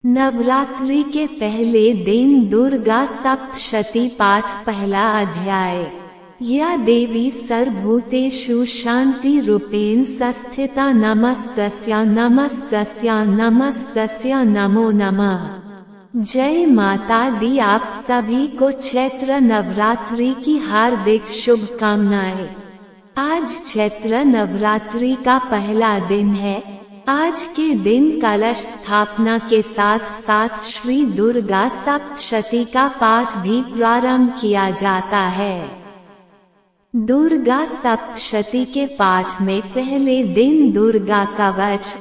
नवरात्रि के पहले दिन दुर्गा सप्तशती पाठ। पहला अध्याय। या देवी सर्वभूतेषु शांति रूपेण संस्थिता नमस्तस्या नमस्तस्या नमस्तस्या नमो नमः। जय माता दी। आप सभी को चैत्र नवरात्रि की हार्दिक शुभकामनाएं। आज चैत्र नवरात्रि का पहला दिन है। आज के दिन कलश स्थापना के साथ साथ श्री दुर्गा सप्तशती का पाठ भी प्रारंभ किया जाता है। दुर्गा सप्तशती के पाठ में पहले दिन दुर्गा कवच,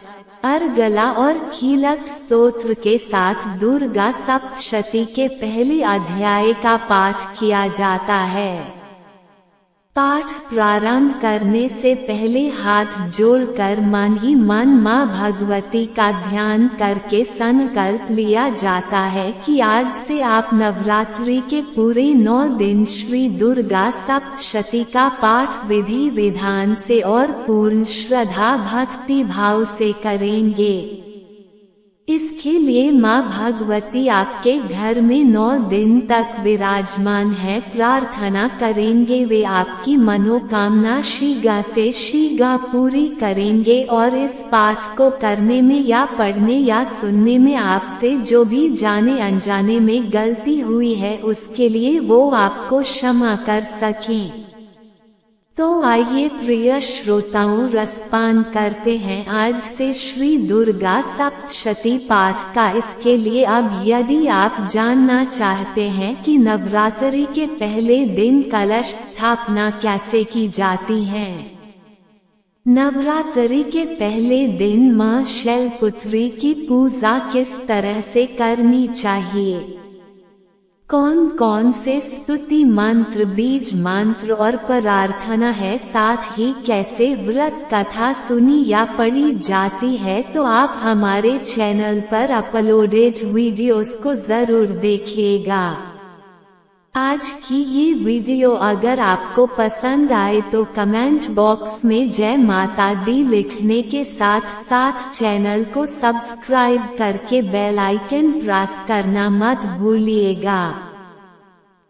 अर्गला और कीलक स्तोत्र के साथ दुर्गा सप्तशती के पहले अध्याय का पाठ किया जाता है। पाठ प्रारंभ करने से पहले हाथ जोड़कर मन ही मन मां भगवती का ध्यान करके संकल्प लिया जाता है कि आज से आप नवरात्रि के पूरे 9 दिन श्री दुर्गा सप्तशती का पाठ विधि विधान से और पूर्ण श्रद्धा भक्ति भाव से करेंगे। इसके लिए माँ भगवती आपके घर में 9 दिन तक विराजमान है। प्रार्थना करेंगे वे आपकी मनोकामना शीघ्र से शीघ्र पूरी करेंगे और इस पाठ को करने में या पढ़ने या सुनने में आपसे जो भी जाने अनजाने में गलती हुई है उसके लिए वो आपको क्षमा कर सकें। तो आइए प्रिय श्रोताओं, रसपान करते हैं आज से श्री दुर्गा सप्तशती पाठ का। इसके लिए अब यदि आप जानना चाहते हैं कि नवरात्रि के पहले दिन कलश स्थापना कैसे की जाती है, नवरात्रि के पहले दिन मां शैलपुत्री की पूजा किस तरह से करनी चाहिए, कौन कौन से स्तुति मंत्र, बीज मंत्र और प्रार्थना है, साथ ही कैसे व्रत कथा सुनी या पढ़ी जाती है, तो आप हमारे चैनल पर अपलोडेड वीडियोस को जरूर देखिएगा। आज की ये वीडियो अगर आपको पसंद आए तो कमेंट बॉक्स में जय माता दी लिखने के साथ साथ चैनल को सब्सक्राइब करके बेल आइकन प्रेस करना मत भूलिएगा।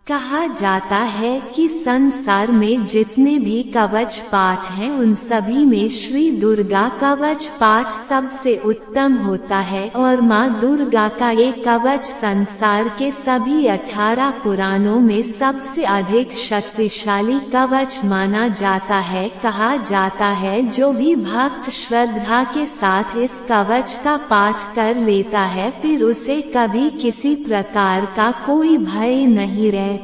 कहा जाता है कि संसार में जितने भी कवच पाठ हैं उन सभी में श्री दुर्गा कवच पाठ सबसे उत्तम होता है और माँ दुर्गा का ये कवच संसार के सभी 18 पुराणों में सबसे अधिक शक्तिशाली कवच माना जाता है। कहा जाता है जो भी भक्त श्रद्धा के साथ इस कवच का पाठ कर लेता है फिर उसे कभी किसी प्रकार का कोई भय नहीं रहता।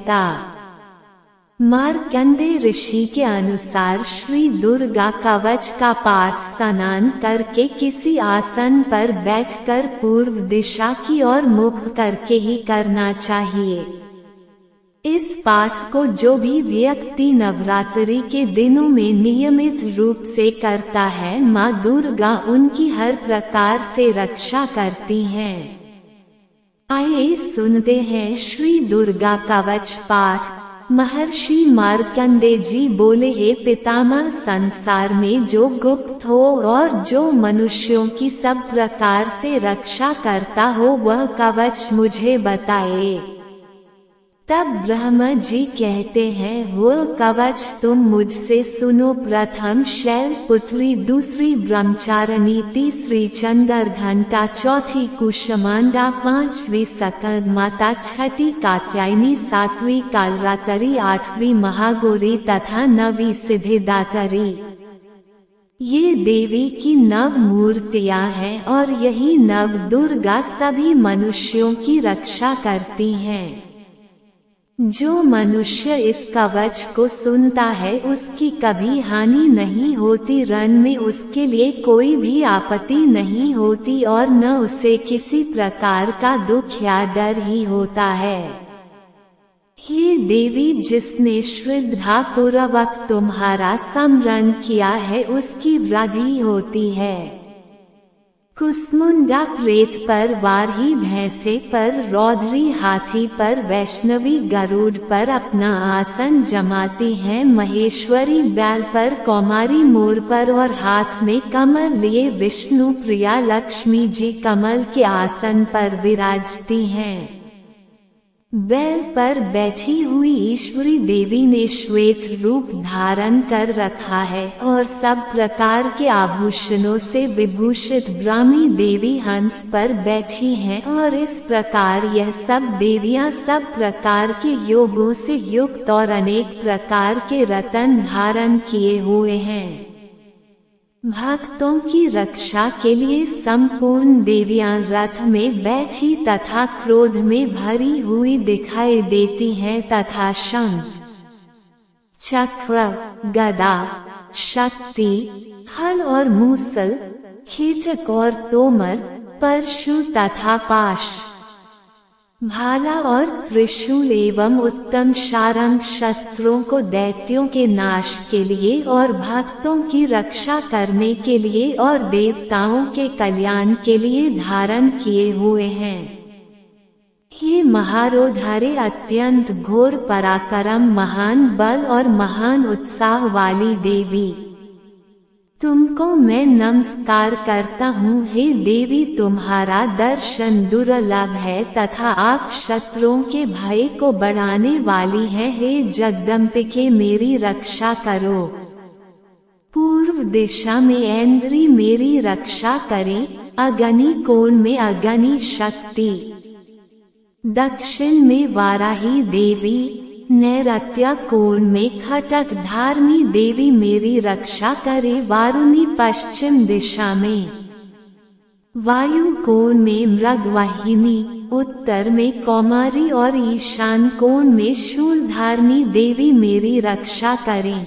मार्कंडेय ऋषि के अनुसार श्री दुर्गा कवच का पाठ स्नान करके किसी आसन पर बैठकर पूर्व दिशा की ओर मुख करके ही करना चाहिए। इस पाठ को जो भी व्यक्ति नवरात्रि के दिनों में नियमित रूप से करता है माँ दुर्गा उनकी हर प्रकार से रक्षा करती हैं। आइए सुनते हैं श्री दुर्गा कवच पाठ। महर्षि मार्कंडेय जी बोले, हे पितामह, संसार में जो गुप्त हो और जो मनुष्यों की सब प्रकार से रक्षा करता हो वह कवच मुझे बताए। तब ब्रह्मा जी कहते हैं, वो कवच तुम मुझसे सुनो। प्रथम शैलपुत्री, दूसरी ब्रह्मचारिणी, तीसरी चंद्रघंटा, चौथी कुष्मांडा, पांचवी सकंदमाता, छठी कात्यायनी, सातवीं कालरात्रि, आठवीं महागौरी तथा नवीं सिद्धिदात्री। ये देवी की 9 मूर्तियां हैं और यही 9 दुर्गा सभी मनुष्यों की रक्षा करती हैं। जो मनुष्य इस कवच को सुनता है उसकी कभी हानि नहीं होती, रण में उसके लिए कोई भी आपत्ति नहीं होती और न उसे किसी प्रकार का दुख या डर ही होता है। हे देवी, जिसने श्रद्धा पूर्वक तुम्हारा स्मरण किया है उसकी वृद्धि होती है। कुसमुंडा प्रेत पर, वारही भैंसे पर, रौद्री हाथी पर, वैष्णवी गरुड़ पर अपना आसन जमाती हैं। महेश्वरी बैल पर, कौमारी मोर पर और हाथ में कमल लिए विष्णु प्रिया लक्ष्मी जी कमल के आसन पर विराजती हैं। बैल पर बैठी हुई ईश्वरी देवी ने श्वेत रूप धारण कर रखा है और सब प्रकार के आभूषणों से विभूषित ब्राह्मी देवी हंस पर बैठी हैं और इस प्रकार यह सब देवियां सब प्रकार के योगों से युक्त और अनेक प्रकार के रत्न धारण किए हुए हैं। भक्तों की रक्षा के लिए संपूर्ण देवियां रथ में बैठी तथा क्रोध में भरी हुई दिखाई देती हैं तथा शंख, चक्र, गदा, शक्ति, हल और मूसल, खींचक और तोमर, परशु तथा पाश, भाला और त्रिशूल एवं उत्तम शारंग शस्त्रों को दैत्यों के नाश के लिए और भक्तों की रक्षा करने के लिए और देवताओं के कल्याण के लिए धारण किए हुए हैं। ये महारोधारे अत्यंत घोर पराक्रम, महान बल और महान उत्साह वाली देवी, तुमको मैं नमस्कार करता हूँ। हे देवी, तुम्हारा दर्शन दुर्लभ है तथा आप शत्रुओं के भय को बढ़ाने वाली हैं। हे जगदम्बिके, मेरी रक्षा करो। पूर्व दिशा में ऐन्द्री मेरी रक्षा करें, अग्नि कोण में अग्नि शक्ति, दक्षिण में वाराही देवी, नैऋत्य कोण में खटक धारणी देवी मेरी रक्षा करे। वारुणी पश्चिम दिशा में, वायु कोण में मृगवाहिनी, उत्तर में कौमारी और ईशान कोण में शूलधारणी देवी मेरी रक्षा करें।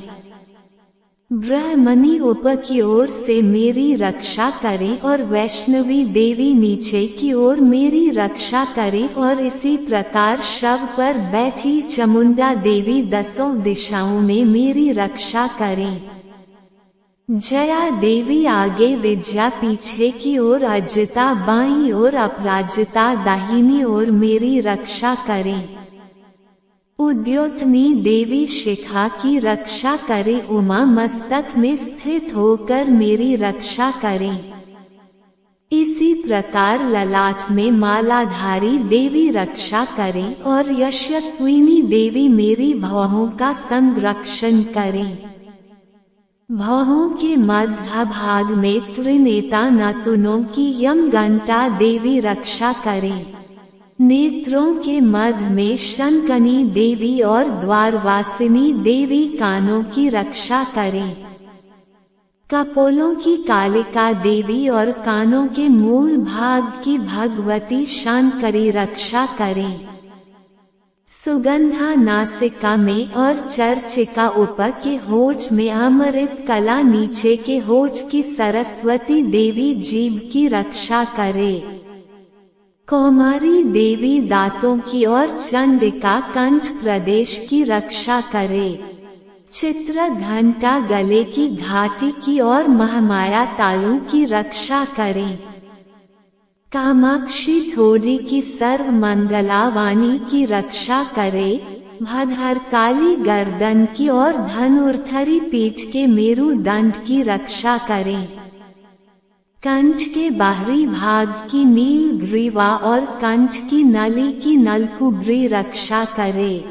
ब्रह्मणी ऊपर की ओर से मेरी रक्षा करें और वैष्णवी देवी नीचे की ओर मेरी रक्षा करें और इसी प्रकार शव पर बैठी चामुंडा देवी दसों दिशाओं में मेरी रक्षा करें। जया देवी आगे, विजया पीछे की ओर, अजिता बाईं ओर, अपराजिता दाहिनी ओर मेरी रक्षा करें। उद्योतनी देवी शिखा की रक्षा करें। उमा मस्तक में स्थित होकर मेरी रक्षा करें। इसी प्रकार ललाट में मालाधारी देवी रक्षा करें और यशस्विनी देवी मेरी भौहों का संरक्षण करें। भौहों के मध्य भाग में त्रिनेता नतुनों की यमगंटा देवी रक्षा करें। नेत्रों के मध्य में शंकनी देवी और द्वारवासिनी देवी कानों की रक्षा करें। कपोलों की कालिका देवी और कानों के मूल भाग की भगवती शांकरी रक्षा करें। सुगंधा नासिका में और चर्चिका ऊपर के होठ में, अमृत कला नीचे के होठ की सरस्वती देवी जीभ की रक्षा करे। कौमारी देवी दांतों की और चंडिका कंठ प्रदेश की रक्षा करे। चित्र घंटा गले की घाटी की और महामाया तालू की रक्षा करें। कामाक्षी ठोड़ी की सर्व मंगला वाणी की रक्षा करे। भद्रकाली गर्दन की और धनुर्धरी पीठ के मेरुदंड की रक्षा करें। कंठ के बाहरी भाग की नील ग्रीवा और कंठ की नली की नलकुब्री रक्षा करे।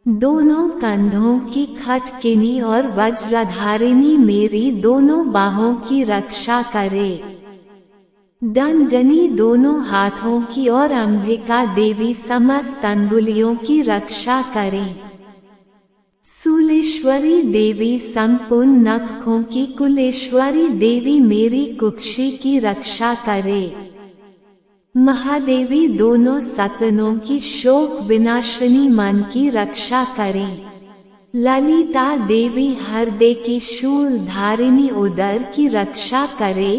दोनों कंधों की खटकिनी और वज्रधारिणी मेरी दोनों बाहों की रक्षा करे। दंडनी दोनों हाथों की और अंबिका देवी समस्त अंगुलियों की रक्षा करें। शूलेश्वरी देवी संपूर्ण नखों की कुलेश्वरी देवी मेरी कुक्षी की रक्षा करे। महादेवी दोनों सतनों की शोक विनाशिनी मन की रक्षा करें। ललिता देवी हृदय की शूल धारिणी उदर की रक्षा करे।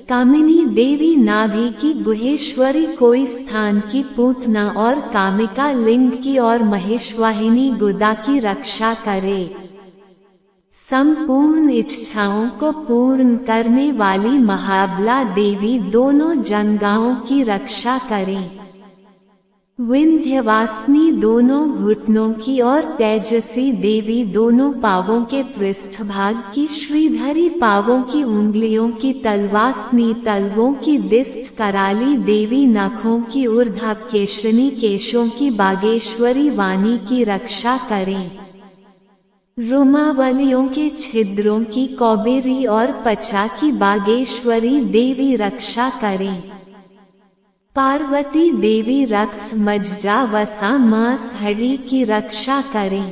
कामिनी देवी नाभि की गुहेश्वरी कोई स्थान की पूतना और कामिका लिंग की और महेशवाहिनी गुदा की रक्षा करे। संपूर्ण इच्छाओं को पूर्ण करने वाली महाबला देवी दोनों जंगाओं की रक्षा करें। विंध्यवासिनी दोनों घुटनों की और तेजसी देवी दोनों पांवों के पृष्ठभाग की, श्रीधरी पांवों की उंगलियों की, तलवासिनी तलवों की, दिष्ट कराली देवी नखों की, ऊर्ध्व केशनी केशों की, बागेश्वरी वाणी की रक्षा करें। रोमावलियों के छिद्रों की कौबेरी और पचा की बागेश्वरी देवी रक्षा करें। पार्वती देवी रक्त मज्जा वसा मांस हड्डी की रक्षा करें।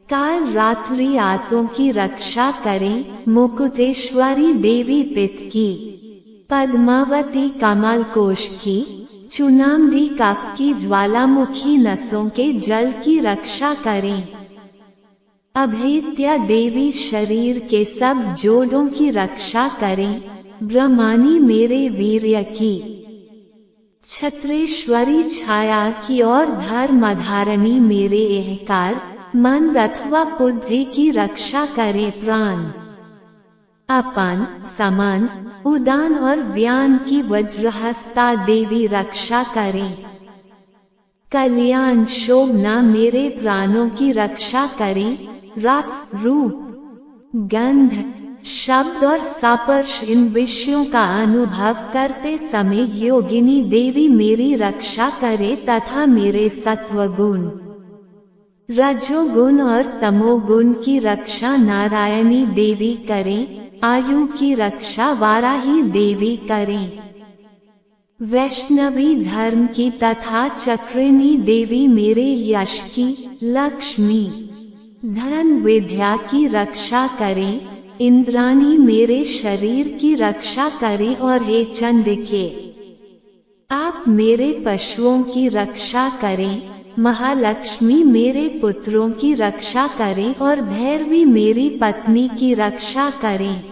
काल रात्रि आतों की रक्षा करें। मुकुटेश्वरी देवी पित्त की, पद्मावती कमल कोश की, चुनाम्बी कफ की, ज्वालामुखी नसों के जल की रक्षा करें। अभेद्या देवी शरीर के सब जोड़ों की रक्षा करें। ब्रह्मानी मेरे वीर्य की, छत्रेश्वरी छाया की और धर्मधारणी मेरे अहंकार, मन अथवा बुद्धि की रक्षा करे। प्राण, अपान, समान, उदान और व्यान की वज्रहस्ता देवी रक्षा करें। कल्याण शोभना मेरे प्राणों की रक्षा करें। रस, रूप, गंध, शब्द और स्पर्श इन विषयों का अनुभव करते समय योगिनी देवी मेरी रक्षा करे तथा मेरे सत्वगुण, रजोगुण और तमोगुण की रक्षा नारायणी देवी करें। आयु की रक्षा वाराही देवी करें। वैष्णवी धर्म की तथा चक्रिणी देवी मेरे यश की, लक्ष्मी, धन विद्या की रक्षा करें। इंद्राणी मेरे शरीर की रक्षा करें। और हे चंडिके, आप मेरे पशुओं की रक्षा करें। महालक्ष्मी मेरे पुत्रों की रक्षा करें और भैरवी मेरी पत्नी की रक्षा करें।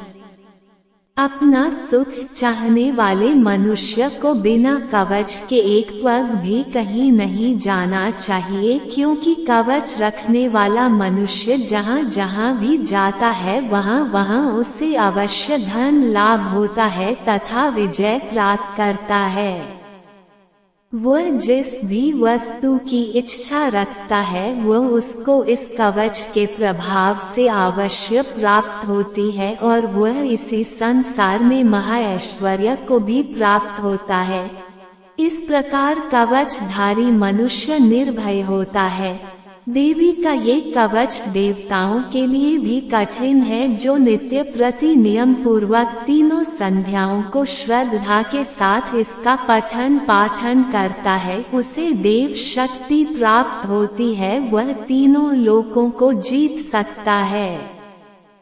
अपना सुख चाहने वाले मनुष्य को बिना कवच के एक पग भी कहीं नहीं जाना चाहिए, क्योंकि कवच रखने वाला मनुष्य जहाँ जहाँ भी जाता है वहाँ वहाँ उसे अवश्य धन लाभ होता है तथा विजय प्राप्त करता है। वह जिस भी वस्तु की इच्छा रखता है वह उसको इस कवच के प्रभाव से अवश्य प्राप्त होती है और वह इसी संसार में महाऐश्वर्य को भी प्राप्त होता है। इस प्रकार कवचधारी मनुष्य निर्भय होता है। देवी का ये कवच देवताओं के लिए भी कठिन है। जो नित्य प्रति नियम पूर्वक तीनों संध्याओं को श्रद्धा के साथ इसका पठन पाठन करता है उसे देव शक्ति प्राप्त होती है, वह तीनों लोकों को जीत सकता है।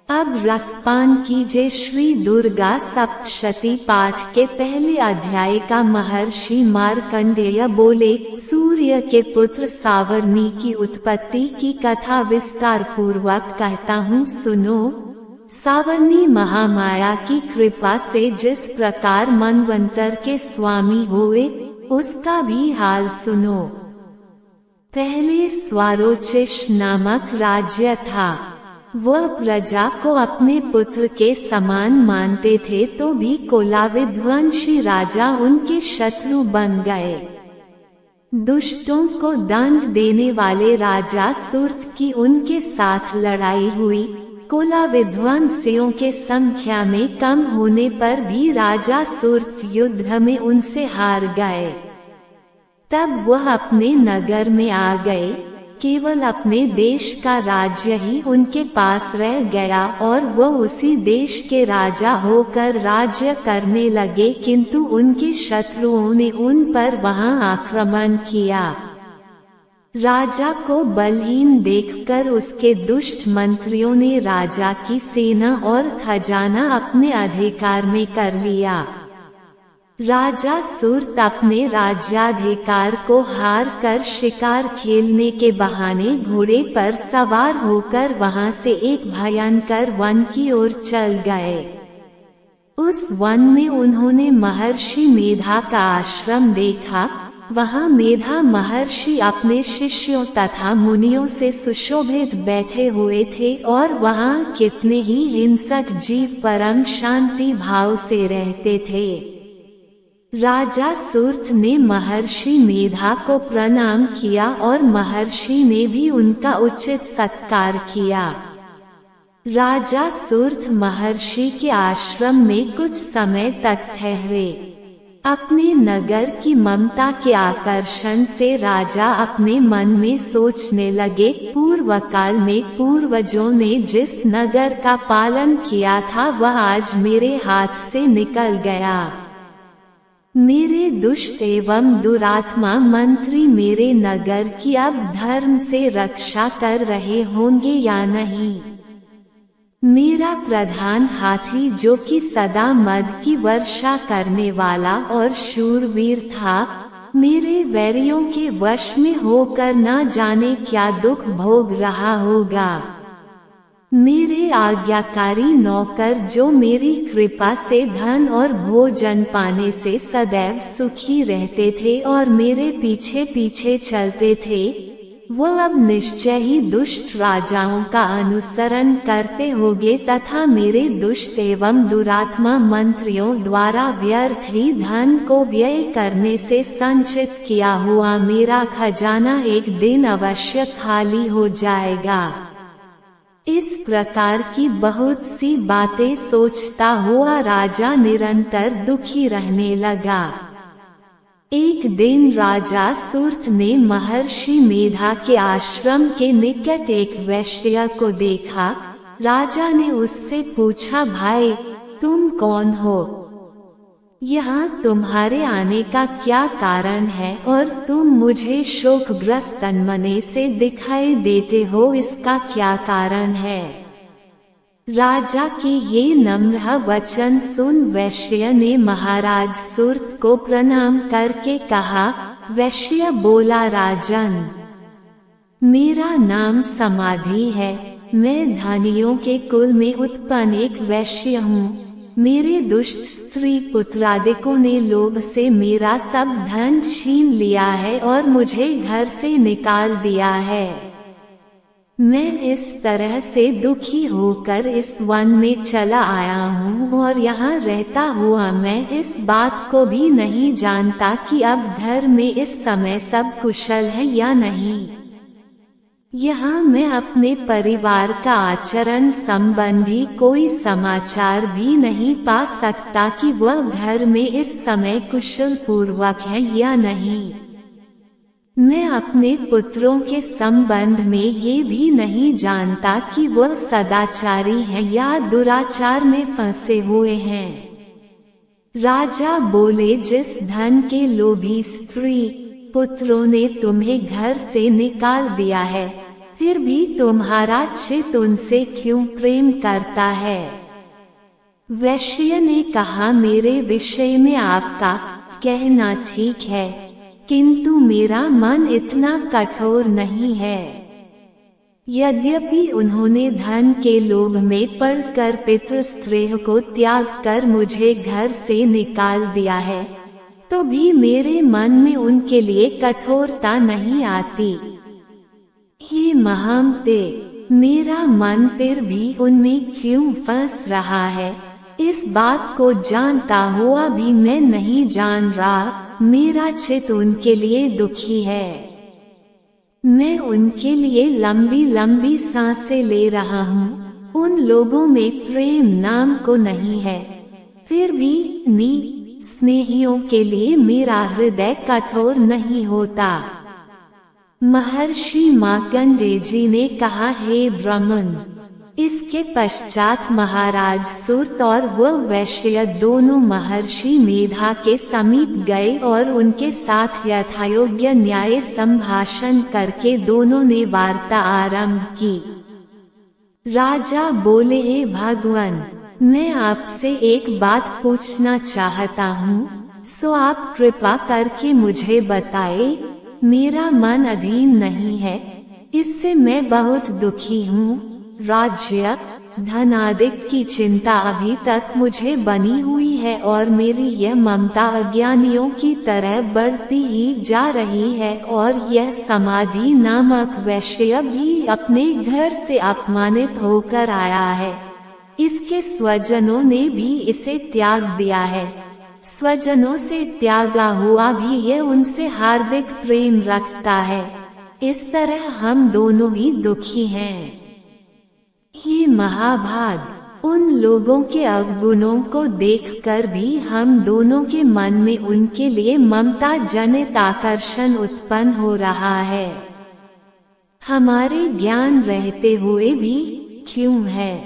अब रसपान कीजिए। श्री दुर्गा सप्तशती पाठ के पहले अध्याय का महर्षि मार्कंडेय बोले, सूर्य के पुत्र सावर्णी की उत्पत्ति की कथा विस्तार पूर्वक कहता हूँ, सुनो। सावर्णी महामाया की कृपा से जिस प्रकार मनवंतर के स्वामी हुए उसका भी हाल सुनो। पहले स्वारोचिष नामक राज्य था। वह प्रजा को अपने पुत्र के समान मानते थे तो भी कोलाविध्वंशी राजा उनके शत्रु बन गए। दुष्टों को दंड देने वाले राजा सुर्त की उनके साथ लड़ाई हुई। कोलाविध्वंसियों के संख्या में कम होने पर भी राजा सुर्त युद्ध में उनसे हार गए। तब वह अपने नगर में आ गए। केवल अपने देश का राज्य ही उनके पास रह गया और वह उसी देश के राजा होकर राज्य करने लगे, किंतु उनके शत्रुओं ने उन पर वहां आक्रमण किया। राजा को बलहीन देखकर उसके दुष्ट मंत्रियों ने राजा की सेना और खजाना अपने अधिकार में कर लिया। राजा सुर्त अपने राज्याधिकार को हार कर शिकार खेलने के बहाने घोड़े पर सवार होकर वहां से एक भयंकर वन की ओर चल गए। उस वन में उन्होंने महर्षि मेधा का आश्रम देखा। वहाँ मेधा महर्षि अपने शिष्यों तथा मुनियों से सुशोभित बैठे हुए थे और वहाँ कितने ही हिंसक जीव परम शांति भाव से रहते थे। राजा सूर्थ ने महर्षि मेधा को प्रणाम किया और महर्षि ने भी उनका उचित सत्कार किया। राजा सूर्थ महर्षि के आश्रम में कुछ समय तक ठहरे। अपने नगर की ममता के आकर्षण से राजा अपने मन में सोचने लगे, पूर्व काल में पूर्वजों ने जिस नगर का पालन किया था वह आज मेरे हाथ से निकल गया। मेरे दुष्ट एवं दुरात्मा मंत्री मेरे नगर की अब धर्म से रक्षा कर रहे होंगे या नहीं। मेरा प्रधान हाथी जो कि सदा मद की वर्षा करने वाला और शूरवीर था, मेरे वैरियों के वश में होकर न जाने क्या दुख भोग रहा होगा। मेरे आज्ञाकारी नौकर जो मेरी कृपा से धन और भोजन पाने से सदैव सुखी रहते थे और मेरे पीछे पीछे चलते थे, वो अब निश्चय ही दुष्ट राजाओं का अनुसरण करते होंगे तथा मेरे दुष्ट एवं दुरात्मा मंत्रियों द्वारा व्यर्थ ही धन को व्यय करने से संचित किया हुआ मेरा खजाना एक दिन अवश्य खाली हो जाएगा। इस प्रकार की बहुत सी बातें सोचता हुआ राजा निरंतर दुखी रहने लगा। एक दिन राजा सूर्थ ने महर्षि मेधा के आश्रम के निकट एक वैश्य को देखा। राजा ने उससे पूछा, भाई तुम कौन हो? यहाँ तुम्हारे आने का क्या कारण है और तुम मुझे शोकग्रस्त तनमने से दिखाई देते हो, इसका क्या कारण है? राजा के ये नम्र वचन सुन वैश्य ने महाराज सूर्थ को प्रणाम करके कहा। वैश्य बोला, राजन मेरा नाम समाधि है, मैं धनियों के कुल में उत्पन्न एक वैश्य हूँ। मेरे दुष्ट स्त्री पुत्रादिकों ने लोभ से मेरा सब धन छीन लिया है और मुझे घर से निकाल दिया है। मैं इस तरह से दुखी होकर इस वन में चला आया हूँ और यहाँ रहता हुआ मैं इस बात को भी नहीं जानता कि अब घर में इस समय सब कुशल है या नहीं। यहाँ मैं अपने परिवार का आचरण संबंधी कोई समाचार भी नहीं पा सकता कि वह घर में इस समय कुशल पूर्वक है या नहीं। मैं अपने पुत्रों के संबंध में ये भी नहीं जानता कि वह सदाचारी है या दुराचार में फंसे हुए हैं। राजा बोले, जिस धन के लोभी स्त्री पुत्रों ने तुम्हें घर से निकाल दिया है, फिर भी तुम्हारा चित्त उनसे क्यों प्रेम करता है? वैश्य ने कहा, मेरे विषय में आपका कहना ठीक है, किंतु मेरा मन इतना कठोर नहीं है। यद्यपि उन्होंने धन के लोभ में पड़कर पितृस्नेह को त्याग कर मुझे घर से निकाल दिया है, तो भी मेरे मन में उनके लिए कठोरता नहीं आती। हे महामते, मेरा मन फिर भी उनमें क्यों फंस रहा है, इस बात को जानता हुआ भी मैं नहीं जान रहा। मेरा चित्त उनके लिए दुखी है। मैं उनके लिए लंबी लंबी सांसें ले रहा हूँ। उन लोगों में प्रेम नाम को नहीं है, फिर भी स्नेहियों के लिए मेरा हृदय कठोर नहीं होता। महर्षि मार्कंडेय जी ने कहा, हे ब्राह्मण। इसके पश्चात महाराज सूर्त और वह वैश्य दोनों महर्षि मेधा के समीप गए और उनके साथ यथायोग्य न्याय संभाषण करके दोनों ने वार्ता आरंभ की। राजा बोले, हे भगवान, मैं आपसे एक बात पूछना चाहता हूँ, सो आप कृपा करके मुझे बताए। मेरा मन अधीन नहीं है, इससे मैं बहुत दुखी हूँ। राज्य, धनादिक की चिंता अभी तक मुझे बनी हुई है और मेरी यह ममता अज्ञानियों की तरह बढ़ती ही जा रही है और यह समाधि नामक वैश्य भी अपने घर से अपमानित होकर आया है। इसके स्वजनों ने भी इसे त्याग दिया है। स्वजनों से त्यागा हुआ भी यह उनसे हार्दिक प्रेम रखता है। इस तरह हम दोनों ही दुखी हैं। ये महाभाग, उन लोगों के अवगुणों को देखकर भी हम दोनों के मन में उनके लिए ममता जनित आकर्षण उत्पन्न हो रहा है। हमारे ज्ञान रहते हुए भी क्यों है?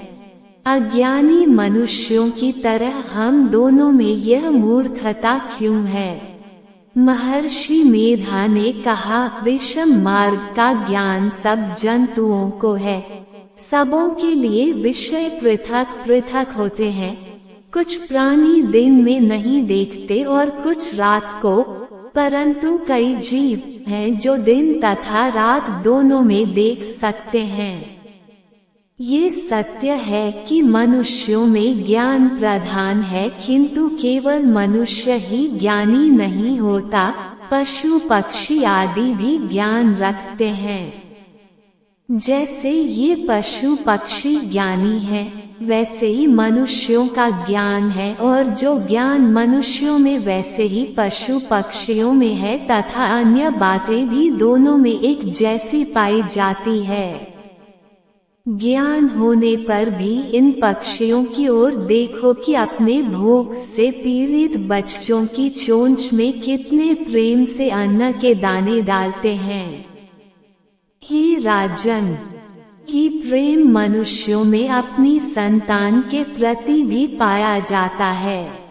अज्ञानी मनुष्यों की तरह हम दोनों में यह मूर्खता क्यों है? महर्षि मेधा ने कहा, विषम मार्ग का ज्ञान सब जंतुओं को है। सबों के लिए विषय पृथक पृथक होते हैं। कुछ प्राणी दिन में नहीं देखते और कुछ रात को, परंतु कई जीव हैं जो दिन तथा रात दोनों में देख सकते हैं। ये सत्य है कि मनुष्यों में ज्ञान प्रधान है, किंतु केवल मनुष्य ही ज्ञानी नहीं होता, पशु पक्षी आदि भी ज्ञान रखते हैं। जैसे ये पशु पक्षी ज्ञानी हैं, वैसे ही मनुष्यों का ज्ञान है और जो ज्ञान मनुष्यों में वैसे ही पशु पक्षियों में है तथा अन्य बातें भी दोनों में एक जैसी पाई जाती है। ज्ञान होने पर भी इन पक्षियों की ओर देखो कि अपने भूख से पीड़ित बच्चों की चोंच में कितने प्रेम से अन्न के दाने डालते हैं। हे राजन, ये प्रेम मनुष्यों में अपनी संतान के प्रति भी पाया जाता है।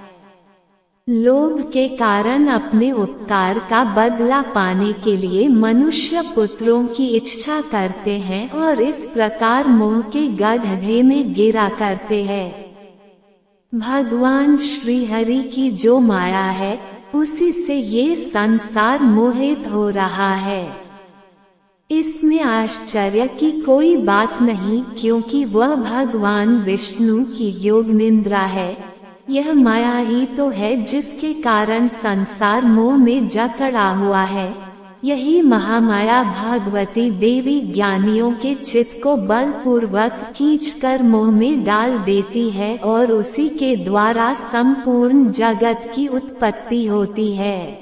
लोभ के कारण अपने उपकार का बदला पाने के लिए मनुष्य पुत्रों की इच्छा करते हैं और इस प्रकार मोह के गड्ढे में गिरा करते हैं। भगवान श्री हरि की जो माया है, उसी से ये संसार मोहित हो रहा है। इसमें आश्चर्य की कोई बात नहीं, क्योंकि वह भगवान विष्णु की योग निद्रा है। यह माया ही तो है जिसके कारण संसार मोह में जकड़ा हुआ है। यही महामाया भगवती देवी ज्ञानियों के चित्त को बलपूर्वक खींचकर मोह में डाल देती है और उसी के द्वारा संपूर्ण जगत की उत्पत्ति होती है।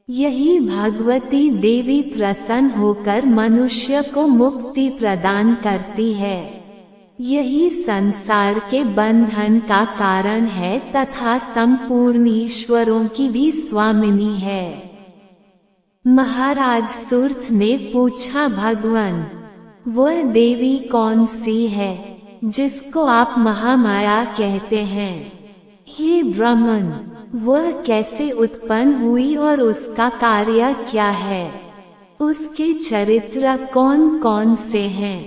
यही भगवती देवी प्रसन्न होकर मनुष्य को मुक्ति प्रदान करती है। यही संसार के बंधन का कारण है तथा संपूर्ण ईश्वरों की भी स्वामिनी है। महाराज सुर्थ ने पूछा, भगवान, वह देवी कौन सी है जिसको आप महामाया कहते हैं? हे ब्राह्मण, वह कैसे उत्पन्न हुई और उसका कार्य क्या है? उसके चरित्र कौन कौन से हैं?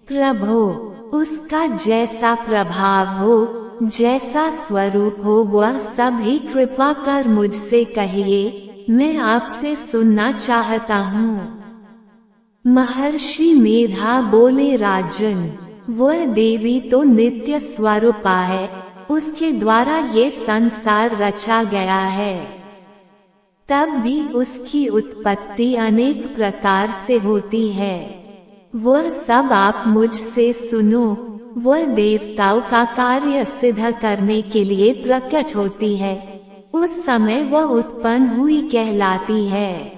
प्रभो, उसका जैसा प्रभाव हो, जैसा स्वरूप हो, वह सभी कृपा कर मुझसे कहिए, मैं आपसे सुनना चाहता हूँ। महर्षि मेधा बोले, राजन, वह देवी तो नित्य स्वरूपा है, उसके द्वारा ये संसार रचा गया है। तब भी उसकी उत्पत्ति अनेक प्रकार से होती है। वह सब आप मुझसे सुनो। वह देवताओं का कार्य सिद्ध करने के लिए प्रकट होती है। उस समय वह उत्पन्न हुई कहलाती है।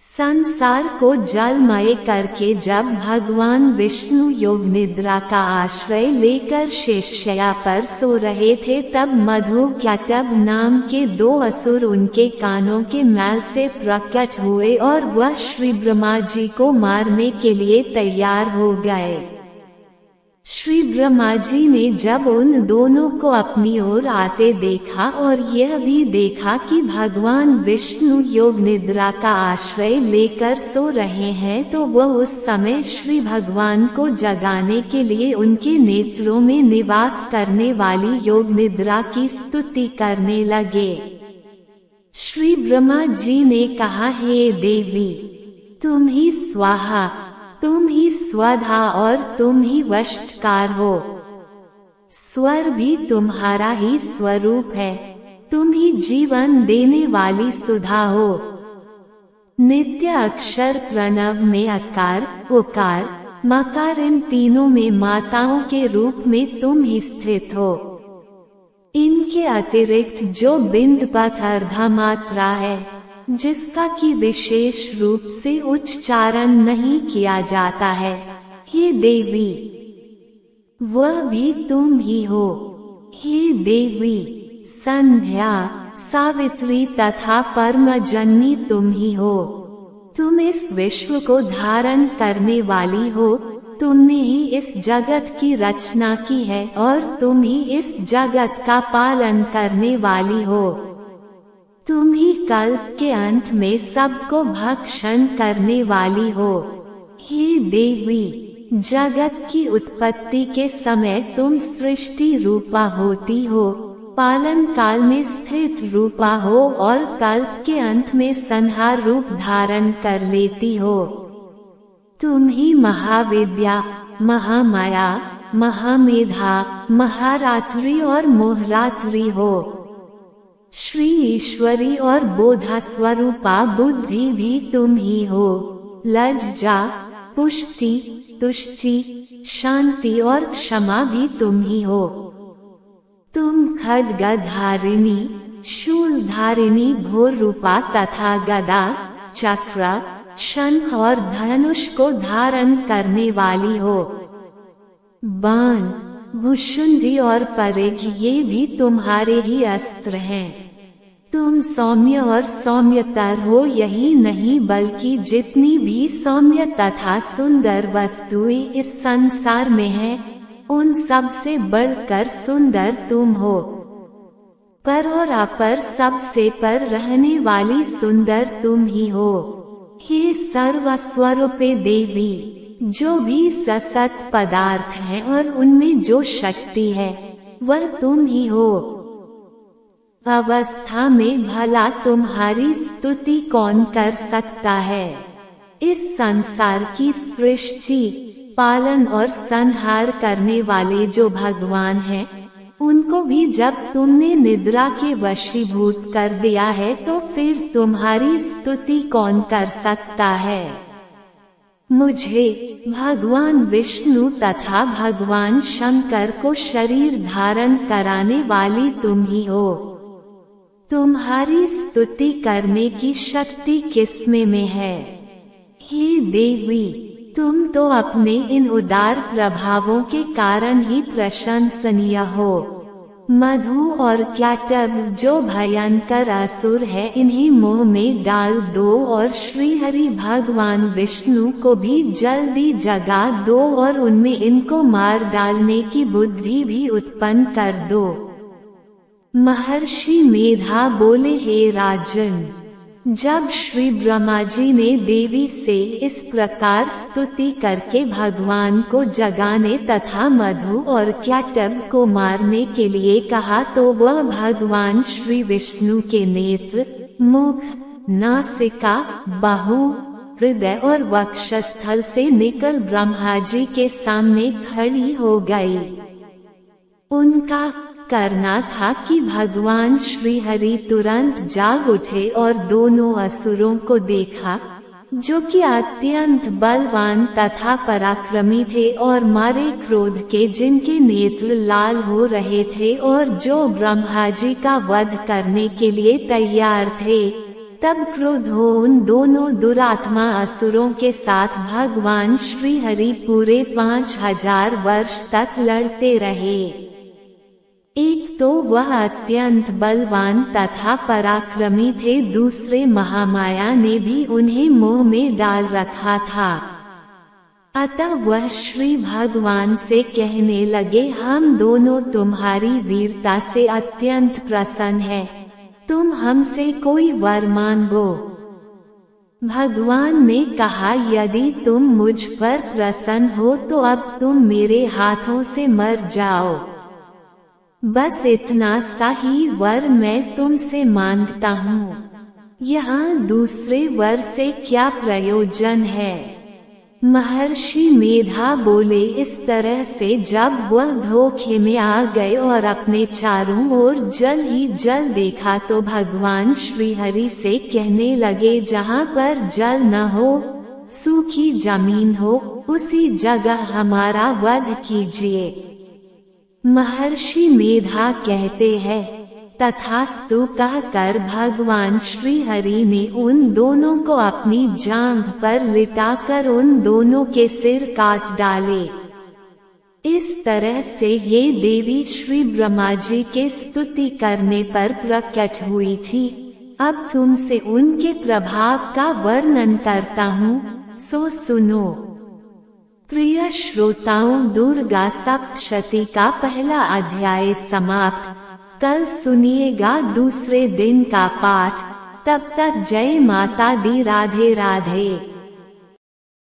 संसार को जलमय करके जब भगवान विष्णु योग निद्रा का आश्रय लेकर शेषशय्या पर सो रहे थे, तब मधुकैटभ नाम के 2 असुर उनके कानों के मैल से प्रकट हुए और वह श्री ब्रह्मा जी को मारने के लिए तैयार हो गए। श्री ब्रह्मा जी ने जब उन दोनों को अपनी ओर आते देखा और यह भी देखा कि भगवान विष्णु योग निद्रा का आश्रय लेकर सो रहे हैं, तो वह उस समय श्री भगवान को जगाने के लिए उनके नेत्रों में निवास करने वाली योग निद्रा की स्तुति करने लगे। श्री ब्रह्मा जी ने कहा, हे देवी, तुम ही स्वाहा, तुम ही स्वधा और तुम ही वशटकार हो। स्वर भी तुम्हारा ही स्वरूप है, तुम ही जीवन देने वाली सुधा हो। नित्य अक्षर प्रणव में अकार, उकार, मकार, इन तीनों में माताओं के रूप में तुम ही स्थित हो। इनके अतिरिक्त जो बिंद पथ अर्धा मात्रा है, जिसका कि विशेष रूप से उच्चारण नहीं किया जाता है, हे देवी, वह भी तुम ही हो। हे देवी, संध्या, सावित्री तथा परम जननी तुम ही हो। तुम इस विश्व को धारण करने वाली हो, तुमने ही इस जगत की रचना की है और तुम ही इस जगत का पालन करने वाली हो। तुम ही कल्प के अंत में सबको भक्षण करने वाली हो। हे देवी, जगत की उत्पत्ति के समय तुम सृष्टि रूपा होती हो, पालन काल में स्थित रूपा हो और कल्प के अंत में संहार रूप धारण कर लेती हो। तुम ही महाविद्या, महामाया, महामेधा, महारात्रि और मोहरात्रि हो। श्री ईश्वरी और बोधा स्वरूपा बुद्धि भी तुम ही हो। लज्जा, पुष्टि, तुष्टि, शांति और क्षमा भी तुम ही हो। तुम खड्गधारिणी, शूलधारिणी, भोर रूपा तथा गदा, चक्र, शंख और धनुष को धारण करने वाली हो। बाण, भुशुंडी और परिघ ये भी तुम्हारे ही अस्त्र हैं। तुम सौम्य और सौम्यतर हो, यही नहीं बल्कि जितनी भी सौम्य तथा सुंदर वस्तुएं इस संसार में हैं, उन सब से बढ़कर सुंदर तुम हो। पर और अपर सबसे पर रहने वाली सुंदर तुम ही हो। हे सर्वस्वरूपे देवी, जो भी ससत पदार्थ हैं और उनमें जो शक्ति है, वह तुम ही हो। अवस्था में भला तुम्हारी स्तुति कौन कर सकता है। इस संसार की सृष्टि, पालन और संहार करने वाले जो भगवान हैं, उनको भी जब तुमने निद्रा के वशीभूत कर दिया है, तो फिर तुम्हारी स्तुति कौन कर सकता है। मुझे, भगवान विष्णु तथा भगवान शंकर को शरीर धारण कराने वाली तुम ही हो। तुम्हारी स्तुति करने की शक्ति किसमें में है। हे देवी, तुम तो अपने इन उदार प्रभावों के कारण ही प्रशंसनीय हो। मधु और कैटब जो भयंकर असुर है, इन्हें मोह में डाल दो और श्रीहरि भगवान विष्णु को भी जल्दी जगा दो और उनमें इनको मार डालने की बुद्धि भी उत्पन्न कर दो। महर्षि मेधा बोले, हे राजन, जब श्री ब्रह्मा जी ने देवी से इस प्रकार स्तुति करके भगवान को जगाने तथा मधु और कैटब को मारने के लिए कहा, तो वह भगवान श्री विष्णु के नेत्र, मुख, नासिका, बाहु, हृदय और वक्षस्थल से निकल ब्रह्मा जी के सामने खड़ी हो गई। उनका करना था कि भगवान श्री हरि तुरंत जाग उठे और दोनों असुरों को देखा, जो कि अत्यंत बलवान तथा पराक्रमी थे और मारे क्रोध के, जिनके नेत्र लाल हो रहे थे और जो ब्रह्मा जी का वध करने के लिए तैयार थे। तब क्रोध हो उन दोनों दुरात्मा असुरों के साथ भगवान श्री हरि पूरे 5000 वर्ष तक लड़ते रहे। एक तो वह अत्यंत बलवान तथा पराक्रमी थे, दूसरे महामाया ने भी उन्हें मोह में डाल रखा था। अतः वह श्री भगवान से कहने लगे, हम दोनों तुम्हारी वीरता से अत्यंत प्रसन्न हैं, तुम हमसे कोई वर मांगो। भगवान ने कहा, यदि तुम मुझ पर प्रसन्न हो तो अब तुम मेरे हाथों से मर जाओ। बस इतना सा ही वर मैं तुमसे मांगता हूँ। यहाँ दूसरे वर से क्या प्रयोजन है। महर्षि मेधा बोले, इस तरह से जब वह धोखे में आ गए और अपने चारों ओर जल ही जल देखा तो भगवान श्रीहरि से कहने लगे, जहाँ पर जल न हो, सूखी जमीन हो, उसी जगह हमारा वध कीजिए। महर्षि मेधा कहते हैं, तथास्तु कहकर भगवान श्री हरि ने उन दोनों को अपनी जांघ पर लिटाकर उन दोनों के सिर काट डाले। इस तरह से ये देवी श्री ब्रह्मा जी के स्तुति करने पर प्रकट हुई थी। अब तुमसे उनके प्रभाव का वर्णन करता हूँ, सो सुनो। प्रिय श्रोताओं, दुर्गा सप्तशती का पहला अध्याय समाप्त। कल सुनिएगा दूसरे दिन का पाठ। तब तक जय माता दी, राधे राधे।